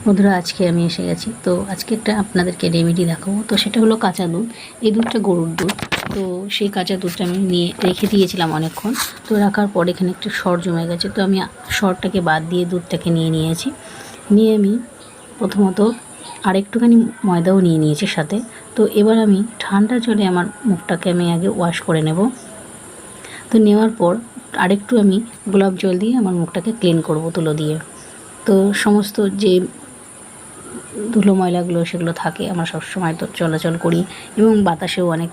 বন্ধুরা, আজকে আমি এসে গেছি। তো আজকে একটা আপনাদেরকে রেমেডি দেখাবো। তো সেটা হলো কাঁচা দুধ। এই দুধটা গরুর দুধ। তো সেই কাঁচা দুধটা আমি নিয়ে রেখে দিয়েছিলাম অনেকক্ষণ। তো রাখার পর এখানে একটু সর জমে গেছে। তো আমি সরটাকে বাদ দিয়ে দুধটাকে নিয়েছি। নিয়ে আমি প্রথমত আর একটুখানি ময়দাও নিয়েছি সাথে। তো এবার আমি ঠান্ডা জলে আমার মুখটাকে আমি আগে ওয়াশ করে নেব। তো নেওয়ার পর আরেকটু আমি গোলাপ জল দিয়ে আমার মুখটাকে ক্লিন করব তুলো দিয়ে। তো সমস্ত যে ধুলো ময়লাগুলো সেগুলো থাকে, আমরা সবসময় তো চলাচল করি এবং বাতাসেও অনেক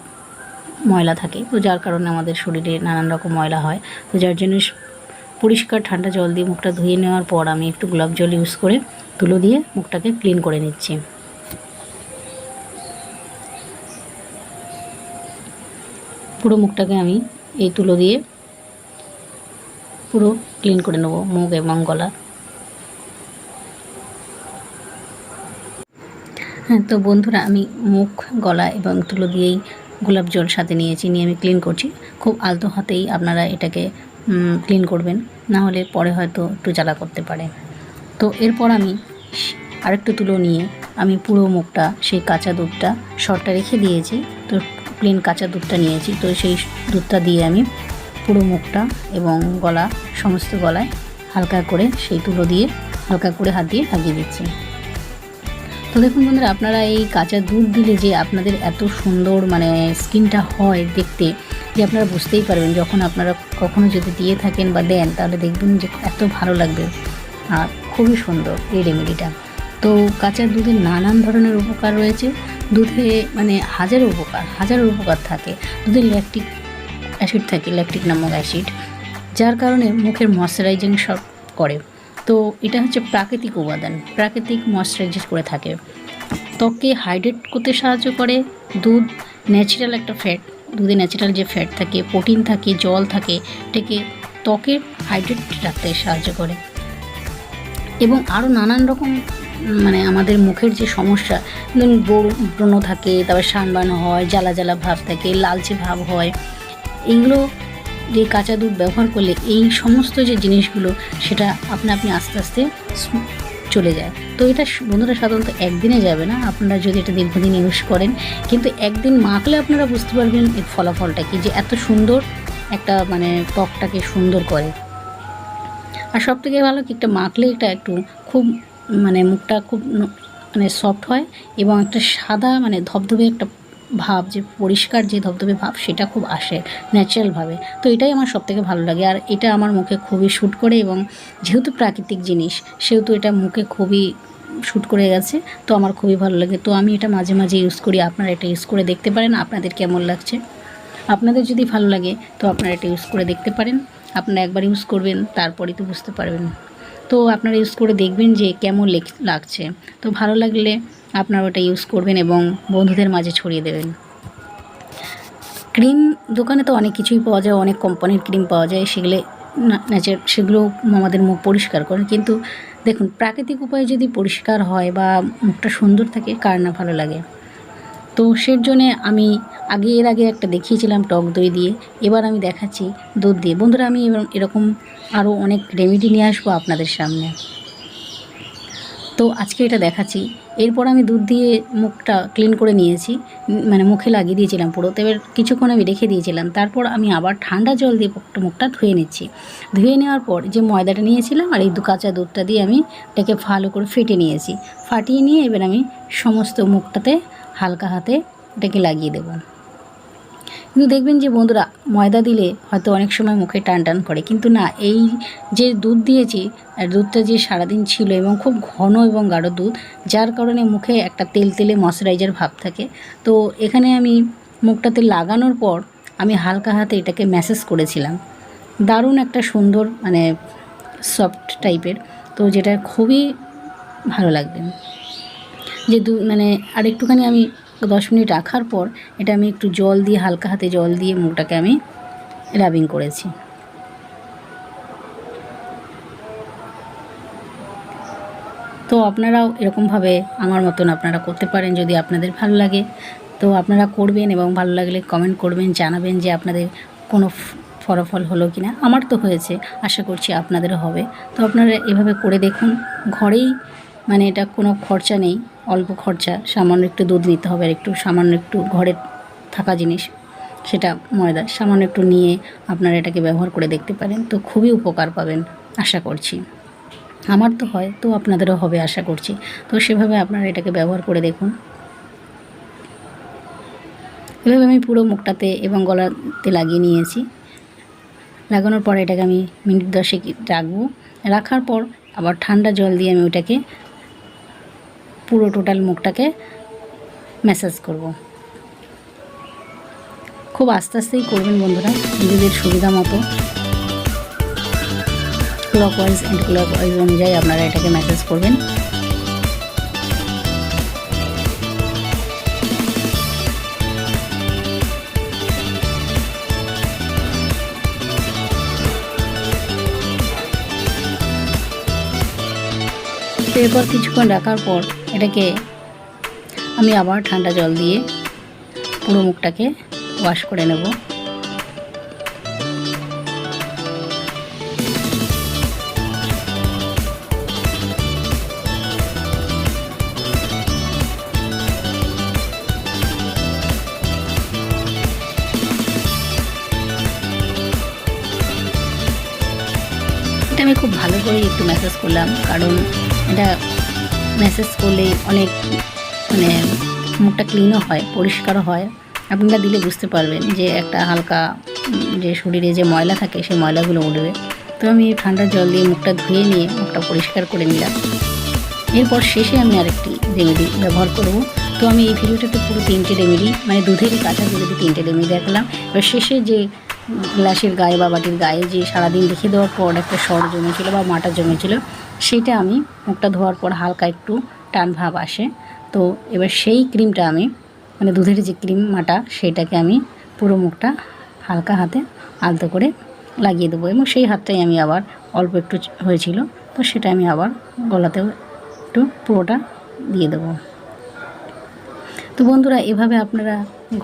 ময়লা থাকে। তো যার কারণে আমাদের শরীরে নানান রকম ময়লা হয়। তো যার জন্য পরিষ্কার ঠান্ডা জল দিয়ে মুখটা ধুয়ে নেওয়ার পর আমি একটু গোলাপ জল ইউজ করে তুলো দিয়ে মুখটাকে ক্লিন করে নিচ্ছি। পুরো মুখটাকে আমি এই তুলো দিয়ে পুরো ক্লিন করে নেব, মুখ এবং গলা। হ্যাঁ, তো বন্ধুরা, আমি মুখ, গলা এবং তুলো দিয়েই গোলাপ জল সাথে নিয়ে আমি ক্লিন করছি। খুব আলতো হাতেই আপনারা এটাকে ক্লিন করবেন, না হলে পরে হয়তো একটু জ্বালা করতে পারে। তো এরপর আমি আরেকটু তুলো নিয়ে আমি পুরো মুখটা, সেই কাঁচা দুধটা সরটা রেখে দিয়েছি, তো প্লেন কাঁচা দুধটা নিয়েছি। তো সেই দুধটা দিয়ে আমি পুরো মুখটা এবং গলা, সমস্ত গলায় হালকা করে সেই তুলো দিয়ে হালকা করে হাত দিয়ে লাগিয়ে দিচ্ছি। তো দেখুন বন্ধুরা, আপনারা এই কাঁচা দুধ দিলে যে আপনাদের এত সুন্দর স্কিনটা হয় দেখতে, যে আপনারা বুঝতেই পারবেন। যখন আপনারা কখনো যদি দিয়ে থাকেন বা দেন, তাহলে দেখবেন যে এত ভালো লাগবে। আর খুবই সুন্দর এই রেমেডিটা। তো কাঁচা দুধের নানান ধরনের উপকার রয়েছে। দুধে হাজারো উপকার থাকে। দুধে ল্যাকটিক অ্যাসিড থাকে, ল্যাকটিক নামক অ্যাসিড, যার কারণে মুখের ময়শ্চারাইজিং সব করে। তো এটা হচ্ছে প্রাকৃতিক উপাদান, প্রাকৃতিক ময়শ্চারাইজ করে থাকে। ত্বককে হাইড্রেট করতে সাহায্য করে। দুধ ন্যাচারাল একটা ফ্যাট, দুধে ন্যাচারাল যে ফ্যাট থাকে, প্রোটিন থাকে, জল থাকে, এটাকে ত্বকের হাইড্রেট রাখতে সাহায্য করে। এবং আরও নানান রকম আমাদের মুখের যে সমস্যা, ধরুন ব্রণ থাকে, তারপর সানবার্ন হয়, জ্বালা জ্বালা ভাব থাকে, লালচে ভাব হয়, এইগুলো যে কাঁচা দুধ ব্যবহার করলে এই সমস্ত যে জিনিসগুলো, সেটা আপনি আস্তে আস্তে চলে যায়। তো এটা বন্ধুরা সাধারণত একদিনে যাবে না, আপনারা যদি এটা দীর্ঘদিন ইউজ করেন। কিন্তু একদিন মাখলে আপনারা বুঝতে পারবেন এর ফলাফলটা কি, যে এত সুন্দর একটা ত্বকটাকে সুন্দর করে। আর সব থেকে ভালো কি, একটা মাখলে এটা একটু খুব মুখটা খুব সফট হয় এবং একটা সাদা ধবধবে একটা ভাব, যে পরিষ্কার যে ধবধবে ভাব, সেটা খুব আসে ন্যাচারালভাবে। তো এটাই আমার সবথেকে ভালো লাগে। আর এটা আমার মুখে খুবই শ্যুট করে, এবং যেহেতু প্রাকৃতিক জিনিস, সেহেতু এটা মুখে খুবই শ্যুট করে গেছে। তো আমার খুবই ভালো লাগে। তো আমি এটা মাঝে মাঝে ইউজ করি। আপনারা এটা ইউজ করে দেখতে পারেন, আপনাদের কেমন লাগছে। আপনাদের যদি ভালো লাগে তো আপনারা এটা ইউজ করে দেখতে পারেন। আপনারা একবার ইউজ করবেন, তারপরেই তো বুঝতে পারবেন। তো আপনারা ইউজ করে দেখবেন যে কেমন লাগছে। তো ভালো লাগলে আপনারা ওটা ইউজ করবেন এবং বন্ধুদের মাঝে ছড়িয়ে দেবেন। ক্রিম দোকানে তো অনেক কিছুই পাওয়া যায়, অনেক কোম্পানির ক্রিম পাওয়া যায়, সেগুলো আমাদের মুখ পরিষ্কার করে। কিন্তু দেখুন, প্রাকৃতিক উপায়ে যদি পরিষ্কার হয় বা মুখটা সুন্দর থাকে, কার না ভালো লাগে। তো সের জন্যে আমি এর আগে একটা দেখিয়েছিলাম টক দই দিয়ে, এবার আমি দেখাচ্ছি দুধ দিয়ে। বন্ধুরা, আমি এরকম আরও অনেক রেমেডি নিয়ে আসবো আপনাদের সামনে। তো আজকে এটা দেখাচ্ছি। এরপর আমি দুধ দিয়ে মুখটা ক্লিন করে নিয়েছি, মুখে লাগিয়ে দিয়েছিলাম পুরো। তো এবার কিছুক্ষণ আমি রেখে দিয়েছিলাম। তারপর আমি আবার ঠান্ডা জল দিয়ে মুখটা ধুয়ে নিচ্ছি। ধুয়ে নেওয়ার পর যে ময়দাটা নিয়েছিলাম আর এই কাঁচা দুধটা দিয়ে আমি এটাকে ভালো করে ফাটিয়ে নিয়ে এবার আমি সমস্ত মুখটাতে হালকা হাতে এটাকে লাগিয়ে দেব। কিন্তু দেখবেন যে বন্ধুরা, ময়দা দিলে হয়তো অনেক সময় মুখে টান টান করে, কিন্তু না, এই যে দুধ দিয়েছি, আর দুধটা যে সারাদিন ছিল এবং খুব ঘন এবং গাঢ় দুধ, যার কারণে মুখে একটা তেলে ময়শ্চারাইজার ভাব থাকে। তো এখানে আমি মুখটাতে লাগানোর পর আমি হালকা হাতে এটাকে ম্যাসাজ করেছিলাম। দারুণ একটা সুন্দর সফট টাইপের, তো যেটা খুবই ভালো লাগবে। যে আর একটুখানি আমি 10 মিনিট রাখার পর এটা আমি একটু জল দিয়ে, হালকা হাতে জল দিয়ে মুখটাকে আমি রাবিং করেছি। তো আপনারাও এরকমভাবে আমার মতন আপনারা করতে পারেন, যদি আপনাদের ভালো লাগে। তো আপনারা করবেন এবং ভালো লাগলে কমেন্ট করবেন, জানাবেন যে আপনাদের কোনো ফলাফল হলো কি না। আমার তো হয়েছে, আশা করছি আপনাদেরও হবে। তো আপনারা এভাবে করে দেখুন, ঘরেই মানে এটা কোনো খরচা নেই, অল্প খরচা, সামান্য একটু দুধ নিতে হবে আর একটু সামান্য একটু ঘরে থাকা জিনিস, সেটা ময়দা সামান্য একটু নিয়ে আপনারা এটাকে ব্যবহার করে দেখতে পারেন। তো খুবই উপকার পাবেন আশা করছি। আমার তো হয়, তো আপনাদেরও হবে আশা করছি। তো সেভাবে আপনারা এটাকে ব্যবহার করে দেখুন। এভাবে আমি পুরো মুখটাতে এবং গলাতে লাগিয়ে নিয়েছি। লাগানোর পর এটাকে আমি মিনিট 10 রাখবো। রাখার পর আবার ঠান্ডা জল দিয়ে আমি ওটাকে পুরো টোটাল মুখটাকে ম্যাসাজ করব। খুব আস্তে আস্তেই করবেন বন্ধুরা, নিজেদের সুবিধা মতো ক্লকওয়াইজ অ্যান্ড ক্লকওয়াইজ অনুযায়ী আপনারা এটাকে ম্যাসাজ করবেন। এরপর কিছুক্ষণ রাখার পর এটাকে আমি আবার ঠান্ডা জল দিয়ে পুরো মুখটাকে ওয়াশ করে নেব। এটা আমি খুব ভালো করে একটু ম্যাসাজ করলাম, কারণ এটা ম্যাসাজ করলে অনেক মানে মুখটা ক্লিনও হয়, পরিষ্কারও হয়। আপনারা দিলে বুঝতে পারবেন যে একটা হালকা যে শরীরে যে ময়লা থাকে সেই ময়লাগুলো উঠবে। তো আমি ঠান্ডা জল দিয়ে মুখটা ধুয়ে নিয়ে মুখটা পরিষ্কার করে নিলাম। এরপর শেষে আমি আরেকটি রেমেডি ব্যবহার করব। তো আমি এই ভিডিওটাতে পুরো 3টে রেমেডি, মানে দুধের কাঁচা দুধে 3টে রেমেডি দেখালাম। এবার শেষে যে গ্লাসের গায়ে বা বাটির গায়ে যে সারাদিন রেখে দেওয়ার পর একটা সর জমেছিল বা মাটা জমেছিল, সেটা আমি মুখটা ধোয়ার পর হালকা একটু টান ভাব আসে। তো এবার সেই ক্রিমটা আমি, মানে দুধের যে ক্রিম মাটা, সেটাকে আমি পুরো মুখটা হালকা হাতে আলতো করে লাগিয়ে দেবো। এবং সেই হাতটাই আমি আবার অল্প একটু হয়েছিল, তো সেটা আমি আবার গলাতেও একটু পুরোটা দিয়ে দেবো। তো বন্ধুরা, এভাবে আপনারা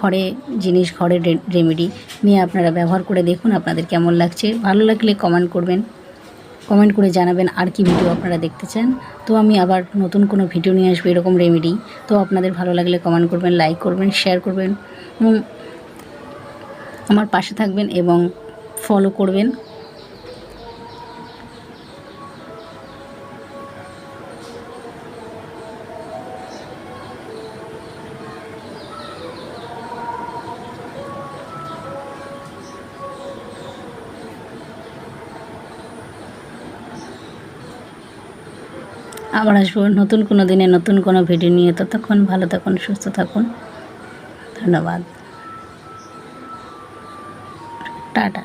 ঘরে জিনিস, ঘরের রেমেডি নিয়ে আপনারা ব্যবহার করে দেখুন আপনাদের কেমন লাগছে। ভালো লাগলে কমেন্ট করবেন, কমেন্ট করে জানাবেন আর কি ভিডিও আপনারা দেখতে চান। তো আমি আবার নতুন কোনো ভিডিও নিয়ে আসবো এরকম রেমেডি। তো আপনাদের ভালো লাগলে কমেন্ট করবেন, লাইক করবেন, শেয়ার করবেন, আমার পাশে থাকবেন এবং ফলো করবেন। আবার আসবো নতুন কোনো দিনে নতুন কোনো ভিডিও নিয়ে। ততক্ষণ ভালো থাকুন, সুস্থ থাকুন। ধন্যবাদ, টাটা।